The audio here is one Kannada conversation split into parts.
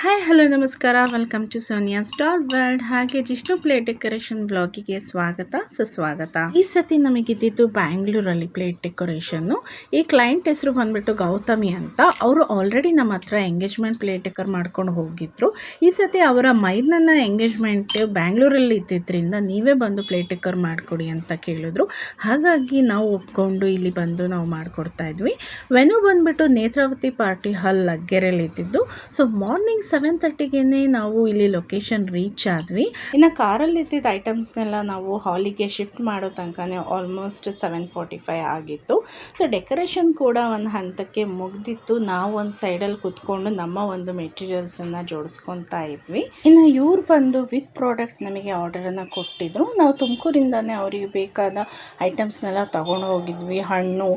ಹಾಯ್ ಹಲೋ ನಮಸ್ಕಾರ, welcome to Sonia stall world. ಹಾಗೆ ಜಿಷ್ಣು ಪ್ಲೇಟ್ ಡೆಕೋರೇಷನ್ ಬ್ಲಾಗಿಗೆ ಸ್ವಾಗತ ಸುಸ್ವಾಗತ. ಈ ಸತಿ ನಮಗಿದ್ದಿದ್ದು ಬ್ಯಾಂಗ್ಳೂರಲ್ಲಿ ಪ್ಲೇಟ್ ಡೆಕೋರೇಷನ್ನು. ಈ ಕ್ಲೈಂಟ್ ಹೆಸರು ಬಂದ್ಬಿಟ್ಟು ಗೌತಮಿ ಅಂತ. ಅವರು ಆಲ್ರೆಡಿ ನಮ್ಮ ಹತ್ರ ಎಂಗೇಜ್ಮೆಂಟ್ ಪ್ಲೇಟ್ ಡೆಕೋರ್ ಮಾಡ್ಕೊಂಡು ಹೋಗಿದ್ರು. ಈ ಸತಿ ಅವರ ಮೈದನ ಎಂಗೇಜ್ಮೆಂಟ್ ಬ್ಯಾಂಗ್ಳೂರಲ್ಲಿ ಇದ್ದಿದ್ದರಿಂದ ನೀವೇ ಬಂದು ಪ್ಲೇಟ್ ಡೆಕೋರ್ ಮಾಡಿಕೊಡಿ ಅಂತ ಕೇಳಿದ್ರು. ಹಾಗಾಗಿ ನಾವು ಒಪ್ಕೊಂಡು ಇಲ್ಲಿ ಬಂದು ನಾವು ಮಾಡಿಕೊಡ್ತಾ ಇದ್ವಿ. ವೆನ್ಯೂ ಬಂದ್ಬಿಟ್ಟು ನೇತ್ರಾವತಿ ಪಾರ್ಟಿ ಹಾಲ್ ಲಗ್ಗೆರೆಯಲ್ಲಿ ಇದ್ದಿದ್ದು. ಸೊ ಮಾರ್ನಿಂಗ್ 7:30ಗೆ ನಾವು ಇಲ್ಲಿ ಲೊಕೇಶನ್ ರೀಚ್ ಆದ್ವಿ. ಇನ್ನು ಕಾರಲ್ಲಿ ಇದ್ದಿದ್ದ ಐಟಮ್ಸ್ನೆಲ್ಲ ನಾವು ಹಾಲಿಗೆ ಶಿಫ್ಟ್ ಮಾಡೋ ತನಕನೇ ಆಲ್ಮೋಸ್ಟ್ 7:45 ಆಗಿತ್ತು. ಸೊ ಡೆಕೋರೇಷನ್ ಕೂಡ ಒಂದು ಹಂತಕ್ಕೆ ಮುಗ್ದಿತ್ತು. ನಾವು ಒಂದು ಸೈಡಲ್ಲಿ ಕುತ್ಕೊಂಡು ನಮ್ಮ ಒಂದು ಮೆಟೀರಿಯಲ್ಸನ್ನು ಜೋಡಿಸ್ಕೊತಾ ಇದ್ವಿ. ಇನ್ನು ಇವ್ರು ಬಂದು ವಿತ್ ಪ್ರಾಡಕ್ಟ್ ನಮಗೆ ಆರ್ಡರನ್ನು ಕೊಟ್ಟಿದ್ರು. ನಾವು ತುಮಕೂರಿಂದನೇ ಅವರಿಗೆ ಬೇಕಾದ ಐಟಮ್ಸ್ನೆಲ್ಲ ತಗೊಂಡು ಹೋಗಿದ್ವಿ. ಹಣ್ಣು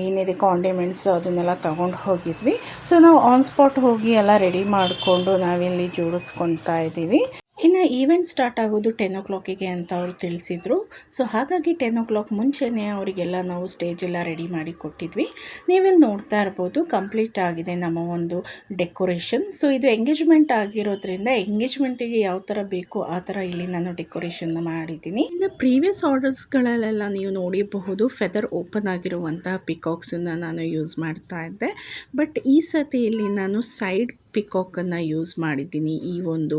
ಏನಿದೆ ಕಾಂಡಿಮೆಂಟ್ಸ್ ಅದನ್ನೆಲ್ಲ ತಗೊಂಡು ಹೋಗಿದ್ವಿ. ಸೊ ನಾವು ಆನ್ ಸ್ಪಾಟ್ ಹೋಗಿ ಎಲ್ಲ ರೆಡಿ ಮಾಡಿಕೊಂಡು ನಾವಿಲ್ಲಿ ಜೋಡಿಸ್ಕೊತಾ ಇದ್ದೀವಿ. ಇನ್ನು ಈವೆಂಟ್ ಸ್ಟಾರ್ಟ್ ಆಗೋದು 10 o'clockಗೆ ಅಂತ ಅವರು ತಿಳಿಸಿದರು. ಸೊ ಹಾಗಾಗಿ 10 o'clock ಮುಂಚೆನೇ ಅವರಿಗೆಲ್ಲ ನಾವು ಸ್ಟೇಜೆಲ್ಲ ರೆಡಿ ಮಾಡಿ ಕೊಟ್ಟಿದ್ವಿ. ನೀವಿಲ್ಲಿ ನೋಡ್ತಾ ಇರ್ಬೋದು ಕಂಪ್ಲೀಟ್ ಆಗಿದೆ ನಮ್ಮ ಒಂದು ಡೆಕೋರೇಷನ್. ಸೊ ಇದು ಎಂಗೇಜ್ಮೆಂಟ್ ಆಗಿರೋದ್ರಿಂದ ಎಂಗೇಜ್ಮೆಂಟಿಗೆ ಯಾವ ಥರ ಬೇಕು ಆ ಥರ ಇಲ್ಲಿ ನಾನು ಡೆಕೋರೇಷನ್ನ ಮಾಡಿದ್ದೀನಿ. ಇನ್ನು ಪ್ರೀವಿಯಸ್ ಆರ್ಡರ್ಸ್ಗಳಲ್ಲೆಲ್ಲ ನೀವು ನೋಡಿರಬಹುದು ಫೆದರ್ ಓಪನ್ ಆಗಿರುವಂತಹ ಪಿಕಾಕ್ಸನ್ನು ನಾನು ಯೂಸ್ ಮಾಡ್ತಾ ಇದ್ದೆ. ಬಟ್ ಈ ಸತಿ ಇಲ್ಲಿ ನಾನು ಸೈಡ್ ಪಿಕಾಕನ್ನು ಯೂಸ್ ಮಾಡಿದ್ದೀನಿ ಈ ಒಂದು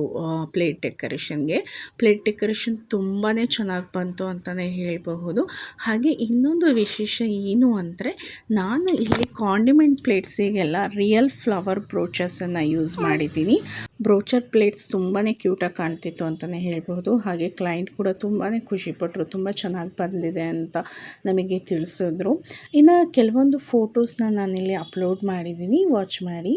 ಪ್ಲೇಟ್ ಡೆಕೋರೇಷನ್ಗೆ. ಪ್ಲೇಟ್ ಡೆಕೋರೇಷನ್ ತುಂಬಾ ಚೆನ್ನಾಗಿ ಬಂತು ಅಂತಲೇ ಹೇಳಬಹುದು. ಹಾಗೆ ಇನ್ನೊಂದು ವಿಶೇಷ ಏನು ಅಂದರೆ ನಾನು ಇಲ್ಲಿ ಕಾಂಡಿಮೆಂಟ್ ಪ್ಲೇಟ್ಸಿಗೆಲ್ಲ ರಿಯಲ್ ಫ್ಲವರ್ ಬ್ರೋಚಸನ್ನು ಯೂಸ್ ಮಾಡಿದ್ದೀನಿ. ಬ್ರೋಚರ್ ಪ್ಲೇಟ್ಸ್ ತುಂಬಾ ಕ್ಯೂಟಾಗಿ ಕಾಣ್ತಿತ್ತು ಅಂತಲೇ ಹೇಳ್ಬೋದು. ಹಾಗೆ ಕ್ಲೈಂಟ್ ಕೂಡ ತುಂಬಾ ಖುಷಿಪಟ್ಟರು, ತುಂಬ ಚೆನ್ನಾಗಿ ಬಂದಿದೆ ಅಂತ ನಮಗೆ ತಿಳಿಸಿದ್ರು. ಇನ್ನು ಕೆಲವೊಂದು ಫೋಟೋಸ್ನ ನಾನಿಲ್ಲಿ ಅಪ್ಲೋಡ್ ಮಾಡಿದ್ದೀನಿ, ವಾಚ್ ಮಾಡಿ.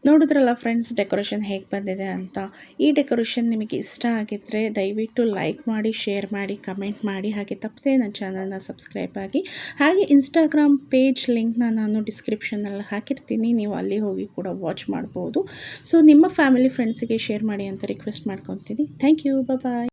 ನೋಡಿದ್ರಲ್ಲ ಫ್ರೆಂಡ್ಸ್ ಡೆಕೋರೇಷನ್ ಹೇಗೆ ಬಂದಿದೆ ಅಂತ. ಈ ಡೆಕೋರೇಷನ್ ನಿಮಗೆ ಇಷ್ಟ ಆಗಿದ್ದರೆ ದಯವಿಟ್ಟು ಲೈಕ್ ಮಾಡಿ, ಶೇರ್ ಮಾಡಿ, ಕಮೆಂಟ್ ಮಾಡಿ. ಹಾಗೆ ತಪ್ಪದೆ ನನ್ನ ಚಾನಲ್ನ ಸಬ್ಸ್ಕ್ರೈಬ್ ಆಗಿ. ಹಾಗೆ ಇನ್ಸ್ಟಾಗ್ರಾಮ್ ಪೇಜ್ ಲಿಂಕ್ನ ನಾನು ಡಿಸ್ಕ್ರಿಪ್ಷನಲ್ಲಿ ಹಾಕಿರ್ತೀನಿ, ನೀವು ಅಲ್ಲಿ ಹೋಗಿ ಕೂಡ ವಾಚ್ ಮಾಡ್ಬೋದು. ಸೊ ನಿಮ್ಮ ಫ್ಯಾಮಿಲಿ ಫ್ರೆಂಡ್ಸಿಗೆ ಶೇರ್ ಮಾಡಿ ಅಂತ ರಿಕ್ವೆಸ್ಟ್ ಮಾಡ್ಕೊತೀನಿ. Thank you, bye.